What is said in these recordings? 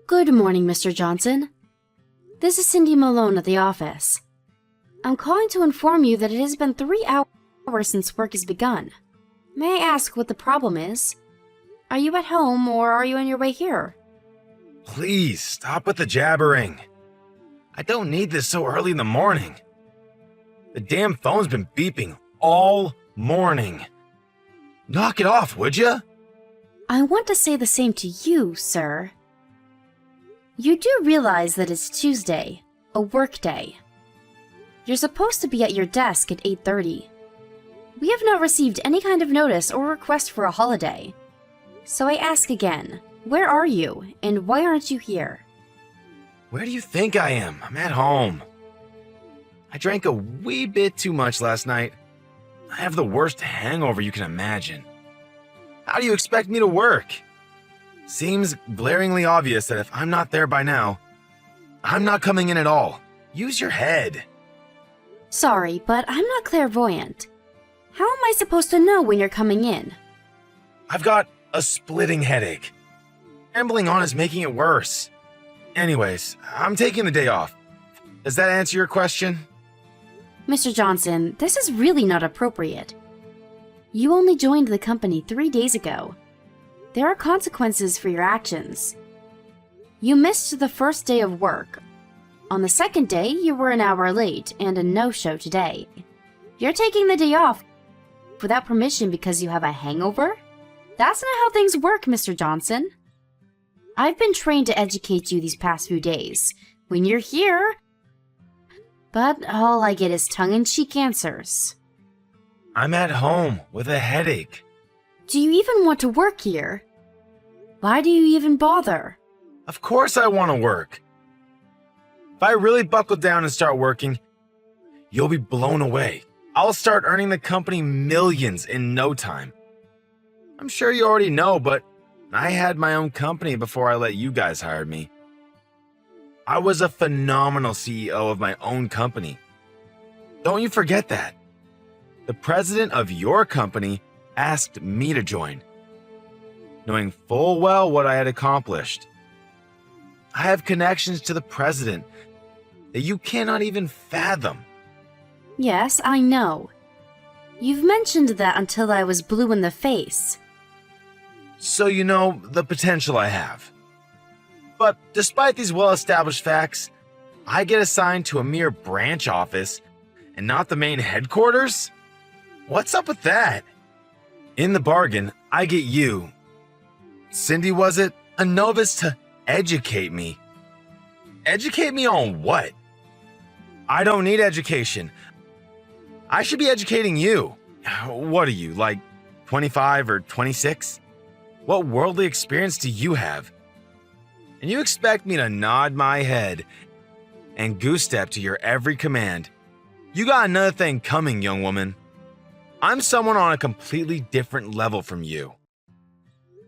Good morning, Mr. Johnson. This is Cindy Malone at the office. I'm calling to inform you that it has been 3 hours since work has begun. May I ask what the problem is? Are you at home or are you on your way here? Please, stop with the jabbering. I don't need this so early in the morning. The damn phone's been beeping all morning. Knock it off, would ya? I want to say the same to you, sir. You do realize that it's Tuesday, a work day. You're supposed to be at your desk at 8:30. We have not received any kind of notice or request for a holiday. So I ask again, where are you, and why aren't you here? Where do you think I am? I'm at home. I drank a wee bit too much last night. I have the worst hangover you can imagine. How do you expect me to work? Seems glaringly obvious that if I'm not there by now, I'm not coming in at all. Use your head. Sorry, but I'm not clairvoyant. How am I supposed to know when you're coming in? I've got a splitting headache. Rambling on is making it worse. Anyways, I'm taking the day off. Does that answer your question? Mr. Johnson, this is really not appropriate. You only joined the company 3 days ago. There are consequences for your actions. You missed the first day of work. On the second day, you were an hour late and a no-show today. You're taking the day off without permission because you have a hangover? That's not how things work, Mr. Johnson. I've been trained to educate you these past few days. When you're here... But all I get is tongue-in-cheek answers. I'm at home with a headache. Do you even want to work here? Why do you even bother? Of course I want to work. If I really buckle down and start working, you'll be blown away. I'll start earning the company millions in no time. I'm sure you already know, but I had my own company before I let you guys hire me. I was a phenomenal CEO of my own company. Don't you forget that. The president of your company asked me to join, knowing full well what I had accomplished. I have connections to the president that you cannot even fathom. Yes, I know. You've mentioned that until I was blue in the face. So you know the potential I have. But despite these well-established facts, I get assigned to a mere branch office and not the main headquarters? What's up with that? In the bargain, I get you, Cindy was it, a novice to educate me. Educate me on what? I don't need education. I should be educating you. What are you, like 25 or 26? What worldly experience do you have? And you expect me to nod my head and goose step to your every command. You got another thing coming, young woman. I'm someone on a completely different level from you.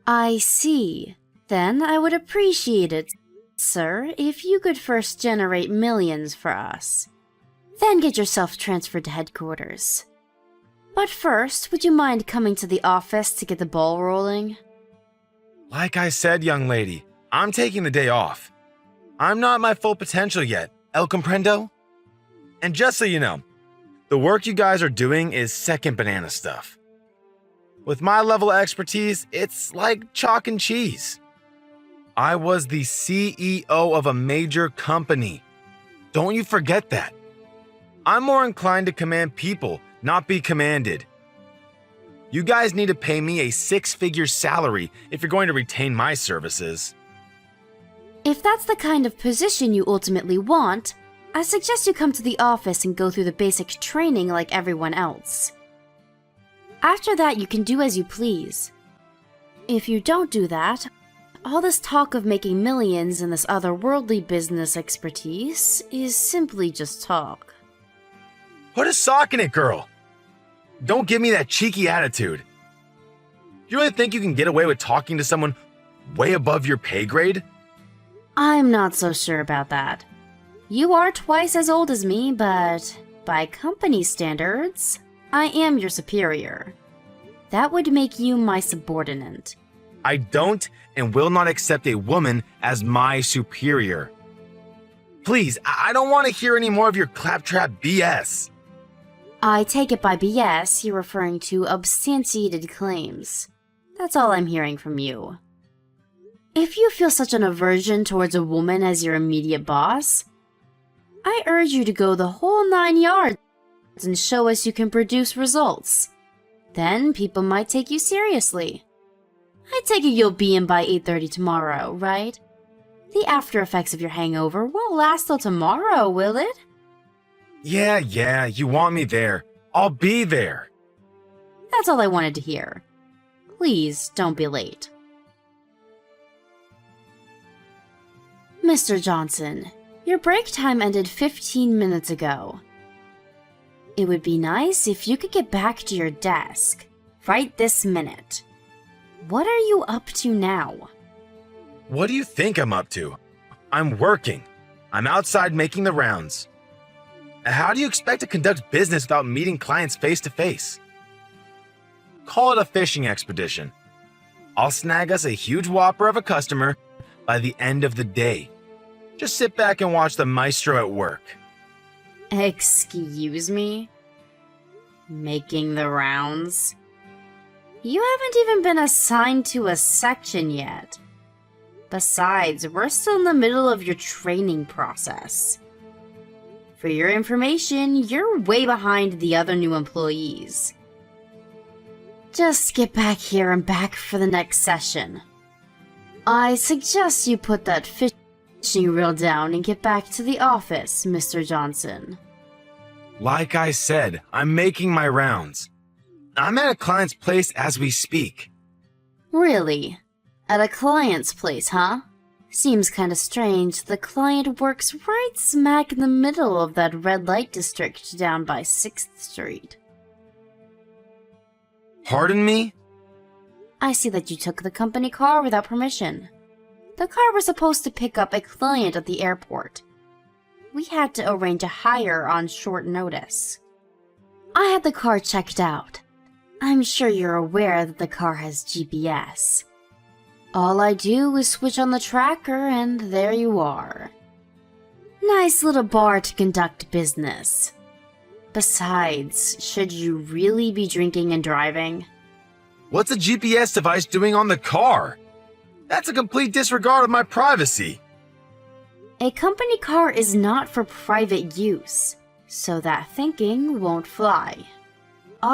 I see. Then I would appreciate it, sir, if you could first generate millions for us. Then get yourself transferred to headquarters. But first, would you mind coming to the office to get the ball rolling? Like I said, young lady, I'm taking the day off. I'm not at my full potential yet, el comprendo? And just so you know, the work you guys are doing is second banana stuff. With my level of expertise, it's like chalk and cheese. I was the CEO of a major company. Don't you forget that. I'm more inclined to command people, not be commanded. You guys need to pay me a 6-figure salary if you're going to retain my services. If that's the kind of position you ultimately want, I suggest you come to the office and go through the basic training like everyone else. After that, you can do as you please. If you don't do that, all this talk of making millions and this otherworldly business expertise is simply just talk. Put a sock in it, girl. Don't give me that cheeky attitude. You really think you can get away with talking to someone way above your pay grade? I'm not so sure about that. You are twice as old as me, but by company standards, I am your superior. That would make you my subordinate. I don't and will not accept a woman as my superior. Please, I don't want to hear any more of your claptrap BS. I take it by BS you're referring to substantiated claims. That's all I'm hearing from you. If you feel such an aversion towards a woman as your immediate boss, I urge you to go the whole 9 yards and show us you can produce results. Then people might take you seriously. I take it you'll be in by 8:30 tomorrow, right? The after effects of your hangover won't last till tomorrow, will it? Yeah, you want me there. I'll be there. That's all I wanted to hear. Please don't be late. Mr. Johnson, your break time ended 15 minutes ago. It would be nice if you could get back to your desk right this minute. What are you up to now? What do you think I'm up to? I'm working. I'm outside making the rounds. How do you expect to conduct business without meeting clients face to face? Call it a fishing expedition. I'll snag us a huge whopper of a customer by the end of the day. Just sit back and watch the maestro at work. Excuse me? Making the rounds? You haven't even been assigned to a section yet. Besides, we're still in the middle of your training process. For your information, you're way behind the other new employees. Just get back here and back for the next session. I suggest you put that fishing reel down and get back to the office, Mr. Johnson. Like I said, I'm making my rounds. I'm at a client's place as we speak. Really? At a client's place, huh? Seems kinda strange. The client works right smack in the middle of that red light district down by 6th Street. Pardon me? I see that you took the company car without permission. The car was supposed to pick up a client at the airport. We had to arrange a hire on short notice. I had the car checked out. I'm sure you're aware that the car has GPS. All I do is switch on the tracker and there you are. Nice little bar to conduct business. Besides, should you really be drinking and driving? What's a GPS device doing on the car? That's a complete disregard of my privacy. A company car is not for private use, so that thinking won't fly.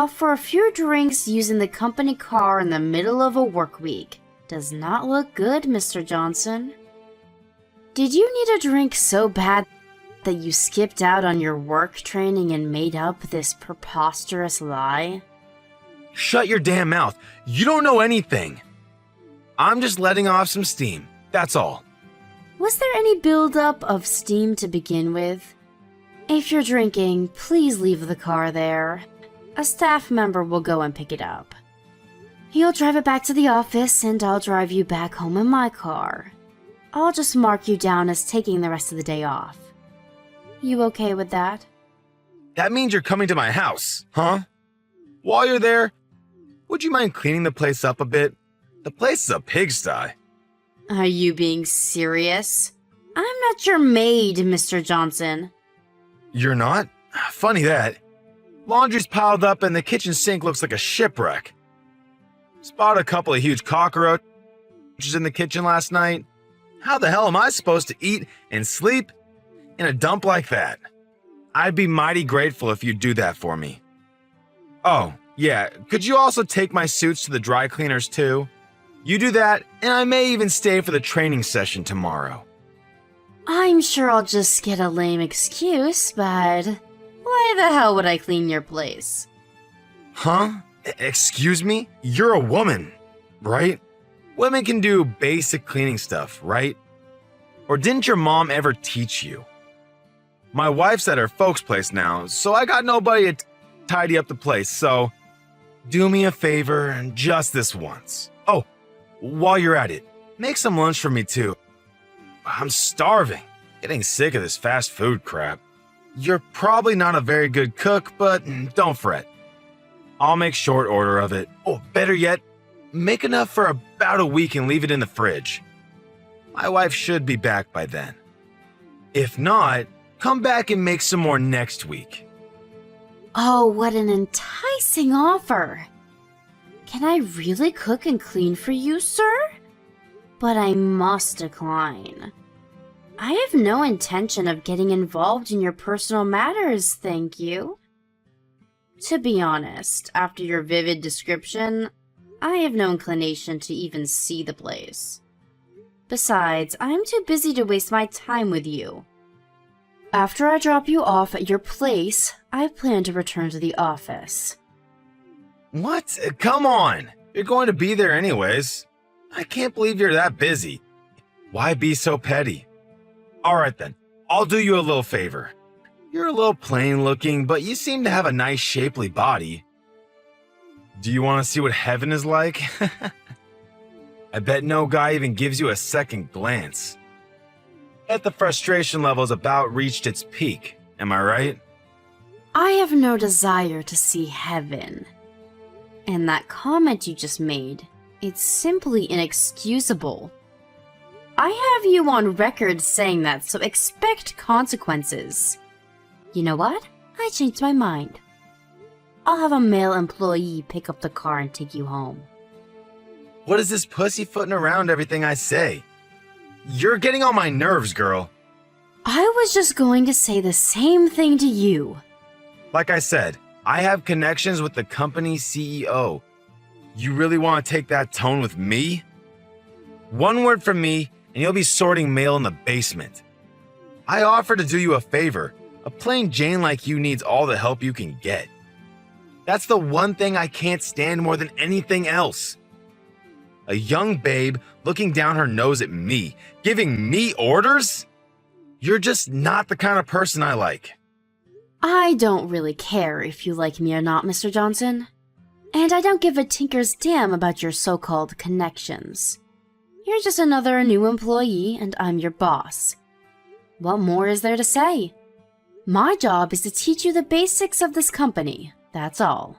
For a few drinks using the company car in the middle of a work week does not look good, Mr. Johnson. Did you need a drink so bad that you skipped out on your work training and made up this preposterous lie? Shut your damn mouth. You don't know anything. I'm just letting off some steam. That's all. Was there any buildup of steam to begin with? If you're drinking, please leave the car there. A staff member will go and pick it up. You'll drive it back to the office and I'll drive you back home in my car. I'll just mark you down as taking the rest of the day off. You okay with that? That means you're coming to my house, huh? While you're there, would you mind cleaning the place up a bit? The place is a pigsty. Are you being serious? I'm not your maid, Mr. Johnson. You're not? Funny that. Laundry's piled up and the kitchen sink looks like a shipwreck. Spotted a couple of huge cockroaches in the kitchen last night. How the hell am I supposed to eat and sleep in a dump like that? I'd be mighty grateful if you'd do that for me. Oh, yeah, could you also take my suits to the dry cleaners too? You do that, and I may even stay for the training session tomorrow. I'm sure I'll just get a lame excuse, but why the hell would I clean your place? Huh? Excuse me? You're a woman, right? Women can do basic cleaning stuff, right? Or didn't your mom ever teach you? My wife's at her folks' place now, so I got nobody to tidy up the place, so do me a favor and just this once. Oh, while you're at it, make some lunch for me too. I'm starving, getting sick of this fast food crap. You're probably not a very good cook, but don't fret. I'll make short order of it. Oh, better yet, make enough for about a week and leave it in the fridge. My wife should be back by then. If not, come back and make some more next week. Oh, what an enticing offer! Can I really cook and clean for you, sir? But I must decline. I have no intention of getting involved in your personal matters, thank you. To be honest, after your vivid description, I have no inclination to even see the place. Besides, I'm too busy to waste my time with you. After I drop you off at your place, I plan to return to the office. What? Come on! You're going to be there anyways. I can't believe you're that busy. Why be so petty? Alright then, I'll do you a little favor. You're a little plain looking, but you seem to have a nice shapely body. Do you want to see what heaven is like? I bet no guy even gives you a second glance. Bet the frustration level's about reached its peak, am I right? I have no desire to see heaven. And that comment you just made, it's simply inexcusable. I have you on record saying that, so expect consequences. You know what? I changed my mind. I'll have a male employee pick up the car and take you home. What is this pussyfooting around everything I say? You're getting on my nerves, girl. I was just going to say the same thing to you. Like I said, I have connections with the company CEO. You really want to take that tone with me? One word from me, and you'll be sorting mail in the basement. I offer to do you a favor. A plain Jane like you needs all the help you can get. That's the one thing I can't stand more than anything else. A young babe looking down her nose at me, giving me orders? You're just not the kind of person I like. I don't really care if you like me or not, Mr. Johnson. And I don't give a tinker's damn about your so-called connections. You're just another new employee, and I'm your boss. What more is there to say? My job is to teach you the basics of this company, that's all.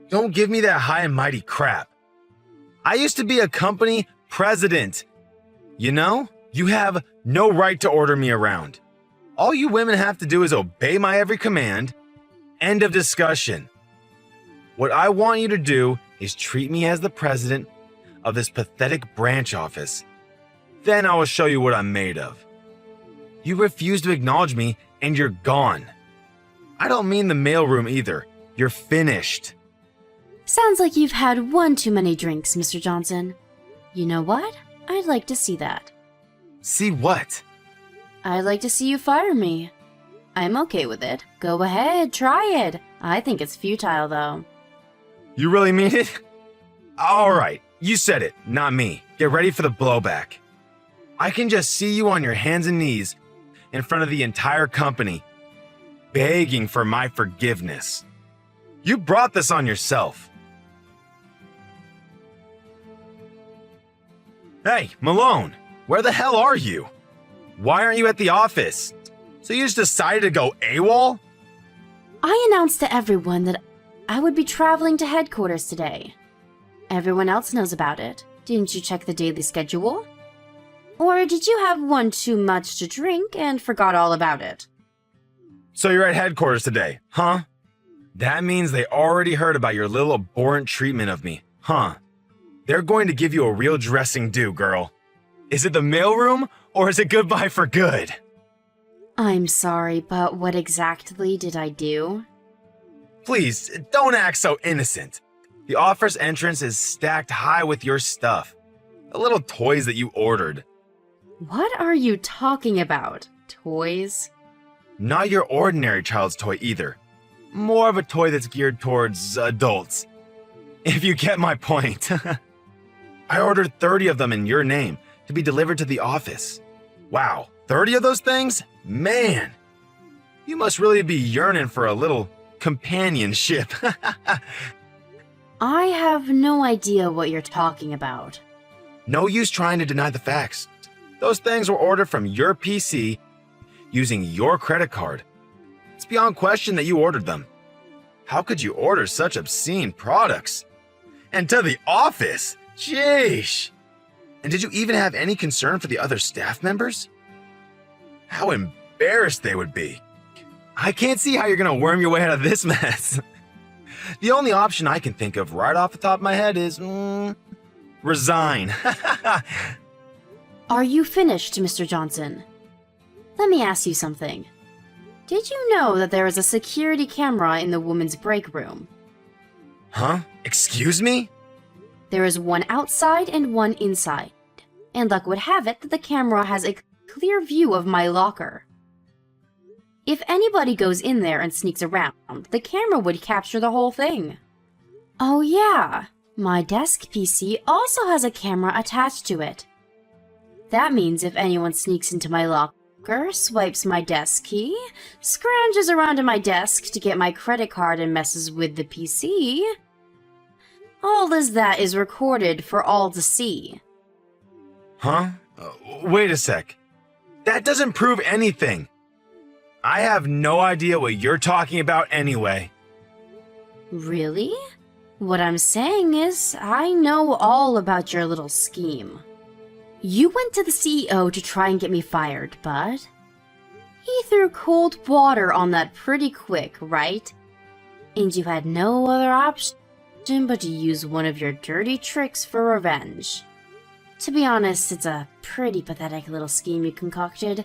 Don't give me that high and mighty crap. I used to be a company president. You know, you have no right to order me around. All you women have to do is obey my every command. End of discussion. What I want you to do is treat me as the president of this pathetic branch office. Then I will show you what I'm made of. You refuse to acknowledge me and you're gone. I don't mean the mailroom either. You're finished. Sounds like you've had one too many drinks, Mr. Johnson. You know what? I'd like to see that. See what? I'd like to see you fire me. I'm okay with it. Go ahead, try it. I think it's futile, though. You really mean it? Alright, you said it, not me. Get ready for the blowback. I can just see you on your hands and knees in front of the entire company, begging for my forgiveness. You brought this on yourself. Hey, Malone, where the hell are you? Why aren't you at the office? So you just decided to go AWOL? I announced to everyone that I would be traveling to headquarters today. Everyone else knows about it. Didn't you check the daily schedule? Or did you have one too much to drink and forgot all about it? So you're at headquarters today, huh? That means they already heard about your little abhorrent treatment of me, huh? They're going to give you a real dressing do, girl. Is it the mailroom, or is it goodbye for good? I'm sorry, but what exactly did I do? Please, don't act so innocent. The office entrance is stacked high with your stuff. The little toys that you ordered. What are you talking about? Toys? Not your ordinary child's toy either. More of a toy that's geared towards adults. If you get my point. I ordered 30 of them in your name to be delivered to the office. Wow, 30 of those things? Man! You must really be yearning for a little companionship. I have no idea what you're talking about. No use trying to deny the facts. Those things were ordered from your PC using your credit card. It's beyond question that you ordered them. How could you order such obscene products? And to the office? Sheesh. And did you even have any concern for the other staff members? How embarrassed they would be. I can't see how you're gonna worm your way out of this mess. The only option I can think of right off the top of my head is, resign. Are you finished, Mr. Johnson? Let me ask you something. Did you know that there is a security camera in the women's break room? Huh? Excuse me? There is one outside and one inside. And luck would have it that the camera has a clear view of my locker. If anybody goes in there and sneaks around, the camera would capture the whole thing. Oh yeah, my desk PC also has a camera attached to it. That means if anyone sneaks into my locker, swipes my desk key, scrounges around to my desk to get my credit card and messes with the PC, all as that is recorded for all to see. Huh? Wait a sec. That doesn't prove anything. I have no idea what you're talking about anyway. Really? What I'm saying is, I know all about your little scheme. You went to the CEO to try and get me fired, but he threw cold water on that pretty quick, right? And you had no other option but to use one of your dirty tricks for revenge. To be honest, it's a pretty pathetic little scheme you concocted.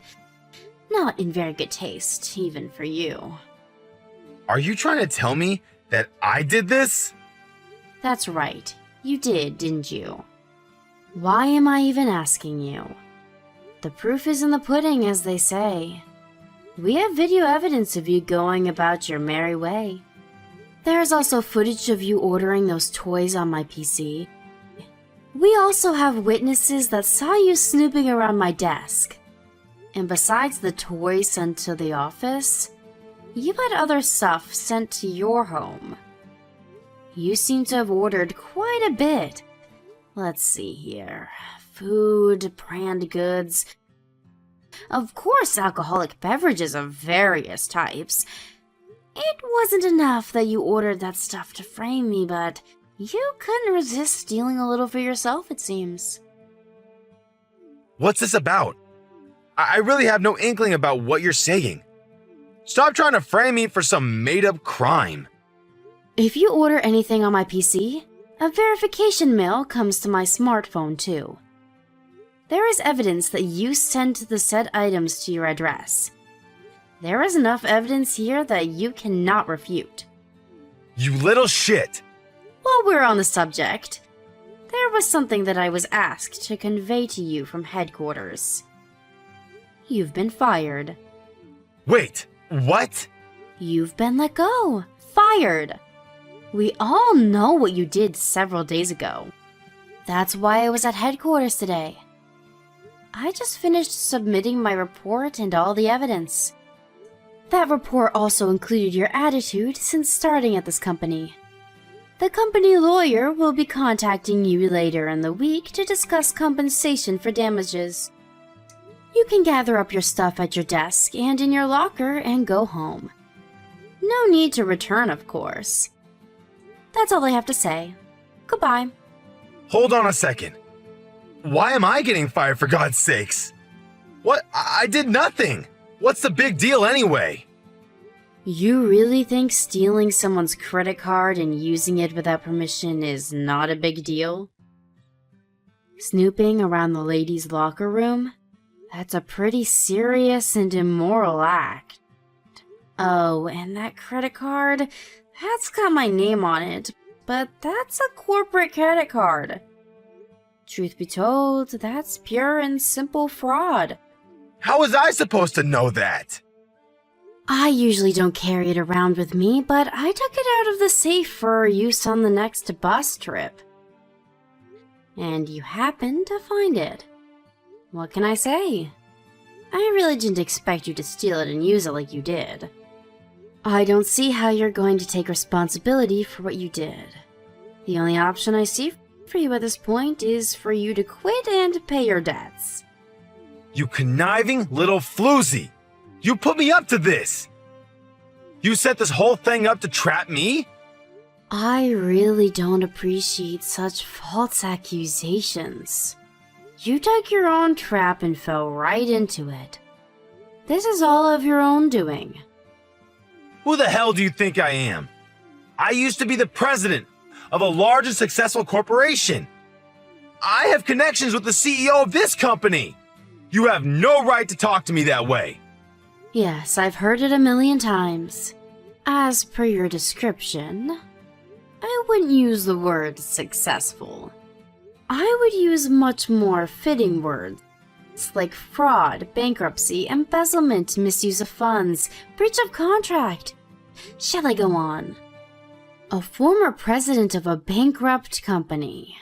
Not in very good taste, even for you. Are you trying to tell me that I did this? That's right. You did, didn't you? Why am I even asking you? The proof is in the pudding, as they say. We have video evidence of you going about your merry way. There's also footage of you ordering those toys on my PC. We also have witnesses that saw you snooping around my desk. And besides the toys sent to the office, you had other stuff sent to your home. You seem to have ordered quite a bit. Let's see here. Food, brand goods. Of course, alcoholic beverages of various types. It wasn't enough that you ordered that stuff to frame me, but you couldn't resist stealing a little for yourself, it seems. What's this about? I really have no inkling about what you're saying. Stop trying to frame me for some made-up crime. If you order anything on my PC, a verification mail comes to my smartphone too. There is evidence that you sent the said items to your address. There is enough evidence here that you cannot refute. You little shit! While we're on the subject, there was something that I was asked to convey to you from headquarters. You've been fired. Wait, what? You've been let go. Fired. We all know what you did several days ago. That's why I was at headquarters today. I just finished submitting my report and all the evidence. That report also included your attitude since starting at this company. The company lawyer will be contacting you later in the week to discuss compensation for damages. You can gather up your stuff at your desk and in your locker and go home. No need to return, of course. That's all I have to say. Goodbye. Hold on a second. Why am I getting fired, for God's sakes? What? I did nothing. What's the big deal anyway? You really think stealing someone's credit card and using it without permission is not a big deal? Snooping around the ladies' locker room? That's a pretty serious and immoral act. Oh, and that credit card? That's got my name on it, but that's a corporate credit card. Truth be told, that's pure and simple fraud. How was I supposed to know that? I usually don't carry it around with me, but I took it out of the safe for use on the next bus trip. And you happened to find it. What can I say? I really didn't expect you to steal it and use it like you did. I don't see how you're going to take responsibility for what you did. The only option I see for you at this point is for you to quit and pay your debts. You conniving little floozy! You put me up to this! You set this whole thing up to trap me? I really don't appreciate such false accusations. You dug your own trap and fell right into it. This is all of your own doing. Who the hell do you think I am? I used to be the president of a large and successful corporation. I have connections with the CEO of this company. You have no right to talk to me that way. Yes, I've heard it a million times. As per your description, I wouldn't use the word successful. I would use much more fitting words like fraud, bankruptcy, embezzlement, misuse of funds, breach of contract. Shall I go on? A former president of a bankrupt company.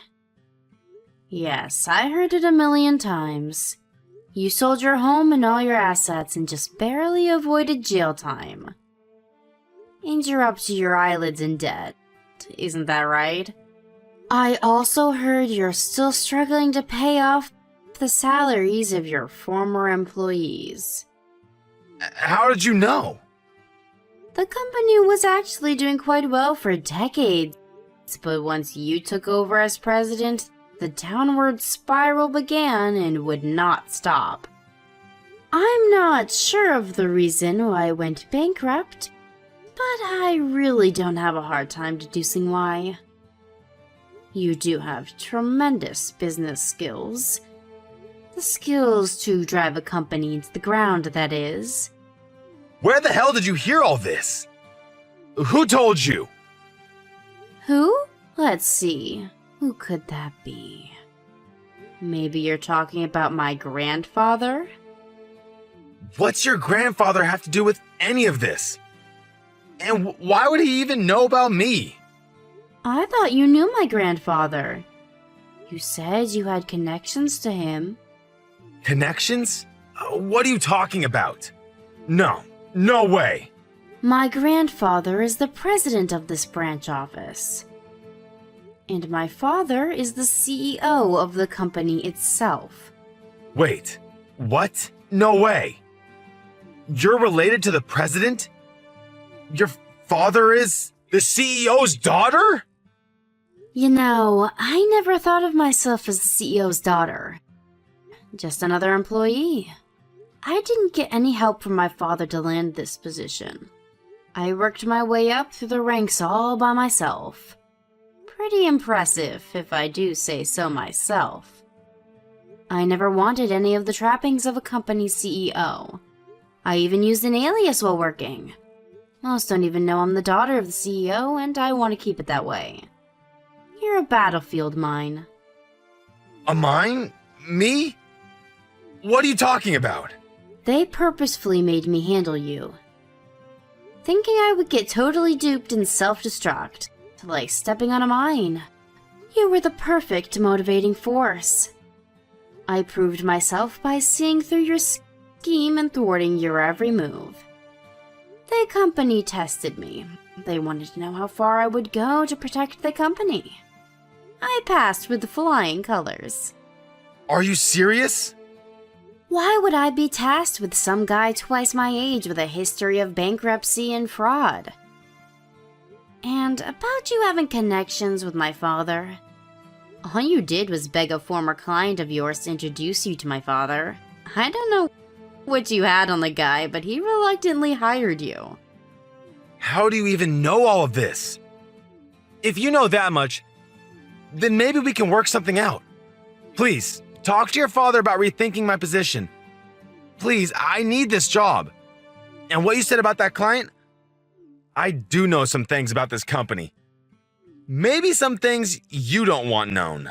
Yes, I heard it a million times. You sold your home and all your assets and just barely avoided jail time. And you're up to your eyelids in debt, isn't that right? I also heard you're still struggling to pay off the salaries of your former employees. How did you know? The company was actually doing quite well for decades, but once you took over as president, the downward spiral began and would not stop. I'm not sure of the reason why I went bankrupt, but I really don't have a hard time deducing why. You do have tremendous business skills. The skills to drive a company into the ground, that is. Where the hell did you hear all this? Who told you? Who? Let's see. Who could that be? Maybe you're talking about my grandfather? What's your grandfather have to do with any of this? And why would he even know about me? I thought you knew my grandfather. You said you had connections to him. Connections? What are you talking about? No way. My grandfather is the president of this branch office. And my father is the CEO of the company itself. Wait, what? No way. You're related to the president? Your father is the CEO's daughter? You know, I never thought of myself as the CEO's daughter. Just another employee. I didn't get any help from my father to land this position. I worked my way up through the ranks all by myself. Pretty impressive, if I do say so myself. I never wanted any of the trappings of a company's CEO. I even used an alias while working. Most don't even know I'm the daughter of the CEO, and I want to keep it that way. You're a battlefield mine. A mine? Me? What are you talking about? They purposefully made me handle you. Thinking I would get totally duped and self-destruct, like stepping on a mine. You were the perfect motivating force. I proved myself by seeing through your scheme and thwarting your every move. The company tested me. They wanted to know how far I would go to protect the company. I passed with flying colors. Are you serious? Why would I be tasked with some guy twice my age with a history of bankruptcy and fraud? And about you having connections with my father. All you did was beg a former client of yours to introduce you to my father. I don't know what you had on the guy, but he reluctantly hired you. How do you even know all of this? If you know that much, then maybe we can work something out. Please, talk to your father about rethinking my position. Please, I need this job. And what you said about that client? I do know some things about this company. Maybe some things you don't want known.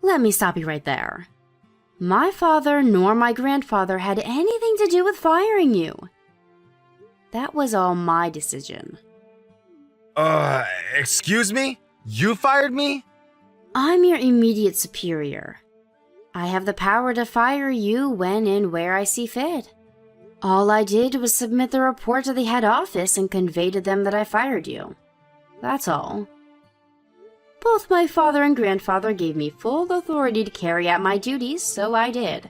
Let me stop you right there. My father nor my grandfather had anything to do with firing you. That was all my decision. Excuse me? You fired me? I'm your immediate superior. I have the power to fire you when and where I see fit. All I did was submit the report to the head office and convey to them that I fired you. That's all. Both my father and grandfather gave me full authority to carry out my duties, so I did.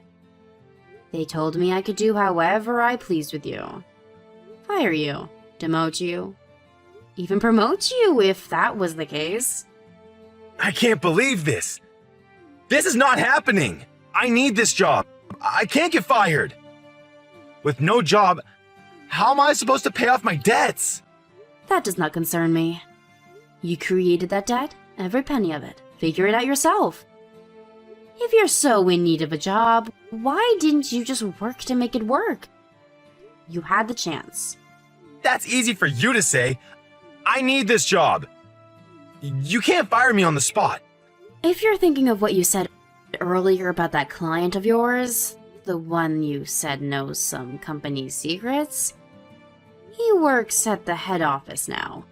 They told me I could do however I pleased with you. Fire you, demote you, even promote you if that was the case. I can't believe this. This is not happening. I need this job. I can't get fired. With no job, how am I supposed to pay off my debts? That does not concern me. You created that debt, every penny of it. Figure it out yourself. If you're so in need of a job, why didn't you just work to make it work? You had the chance. That's easy for you to say. I need this job. You can't fire me on the spot. If you're thinking of what you said earlier about that client of yours, the one you said knows some company secrets, he works at the head office now.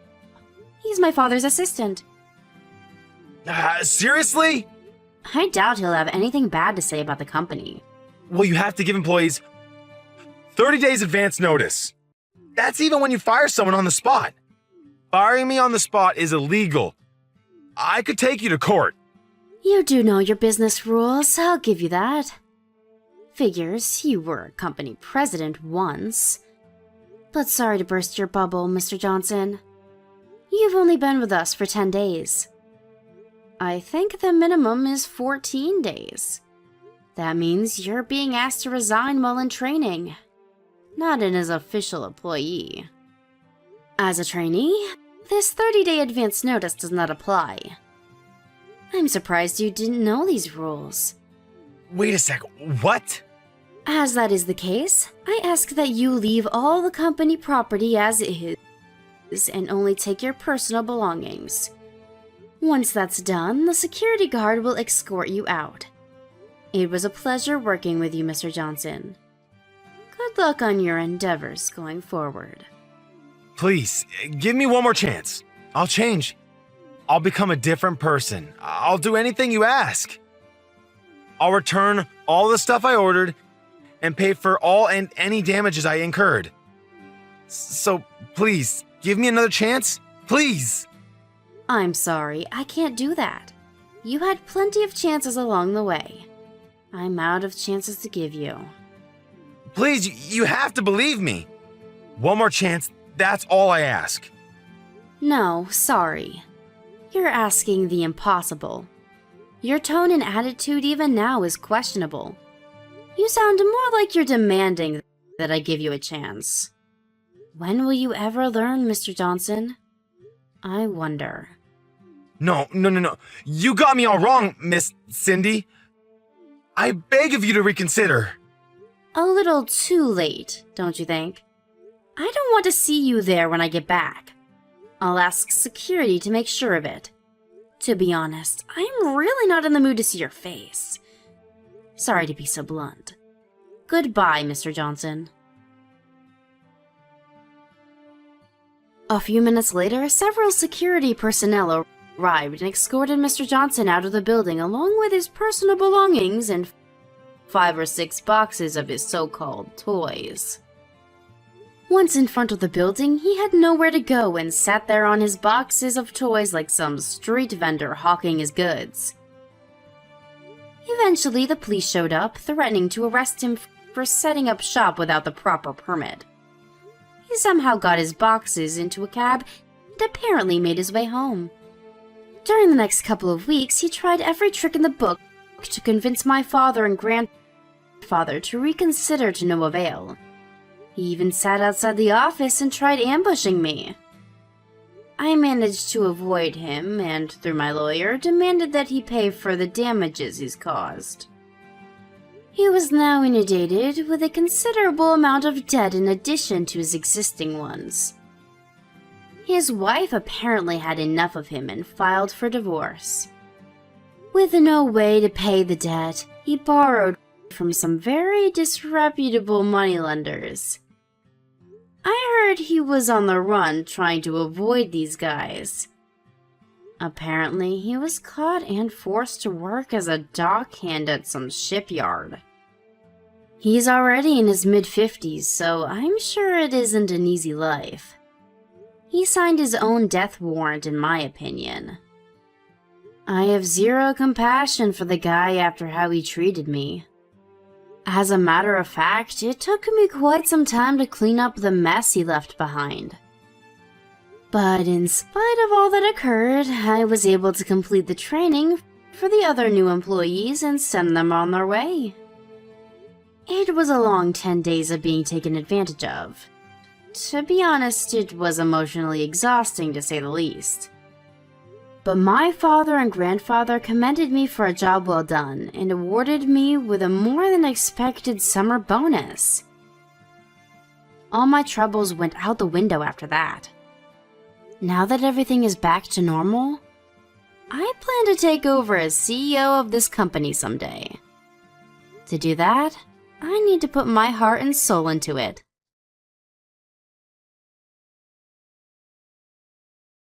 He's my father's assistant. Seriously? I doubt he'll have anything bad to say about the company. Well, you have to give employees 30 days advance notice. That's even when you fire someone on the spot. Firing me on the spot is illegal. I could take you to court. You do know your business rules, I'll give you that. Figures, you were a company president once. But sorry to burst your bubble, Mr. Johnson. You've only been with us for 10 days. I think the minimum is 14 days. That means you're being asked to resign while in training, not in as official employee. As a trainee, this 30-day advance notice does not apply. I'm surprised you didn't know these rules. Wait a sec, what? As that is the case, I ask that you leave all the company property as is and only take your personal belongings. Once that's done, the security guard will escort you out. It was a pleasure working with you, Mr. Johnson. Good luck on your endeavors going forward. Please, give me one more chance. I'll change. I'll become a different person. I'll do anything you ask. I'll return all the stuff I ordered and pay for all and any damages I incurred. So, please, give me another chance? Please! I'm sorry, I can't do that. You had plenty of chances along the way. I'm out of chances to give you. Please, you have to believe me. One more chance, that's all I ask. No, sorry. You're asking the impossible. Your tone and attitude even now is questionable. You sound more like you're demanding that I give you a chance. When will you ever learn, Mr. Johnson? I wonder. No. You got me all wrong, Miss Cindy. I beg of you to reconsider. A little too late, don't you think? I don't want to see you there when I get back. I'll ask security to make sure of it. To be honest, I'm really not in the mood to see your face. Sorry to be so blunt. Goodbye, Mr. Johnson. A few minutes later, several security personnel arrived and escorted Mr. Johnson out of the building along with his personal belongings and 5 or 6 boxes of his so-called toys. Once in front of the building, he had nowhere to go and sat there on his boxes of toys like some street vendor hawking his goods. Eventually, the police showed up, threatening to arrest him for setting up shop without the proper permit. He somehow got his boxes into a cab and apparently made his way home. During the next couple of weeks, he tried every trick in the book to convince my father and grandfather to reconsider to no avail. He even sat outside the office and tried ambushing me. I managed to avoid him and, through my lawyer, demanded that he pay for the damages he's caused. He was now inundated with a considerable amount of debt in addition to his existing ones. His wife apparently had enough of him and filed for divorce. With no way to pay the debt, he borrowed from some very disreputable moneylenders. I heard he was on the run trying to avoid these guys. Apparently, he was caught and forced to work as a dockhand at some shipyard. He's already in his mid-50s, so I'm sure it isn't an easy life. He signed his own death warrant, in my opinion. I have zero compassion for the guy after how he treated me. As a matter of fact, it took me quite some time to clean up the mess he left behind. But in spite of all that occurred, I was able to complete the training for the other new employees and send them on their way. It was a long 10 days of being taken advantage of. To be honest, it was emotionally exhausting to say the least. But my father and grandfather commended me for a job well done and awarded me with a more than expected summer bonus. All my troubles went out the window after that. Now that everything is back to normal, I plan to take over as CEO of this company someday. To do that, I need to put my heart and soul into it.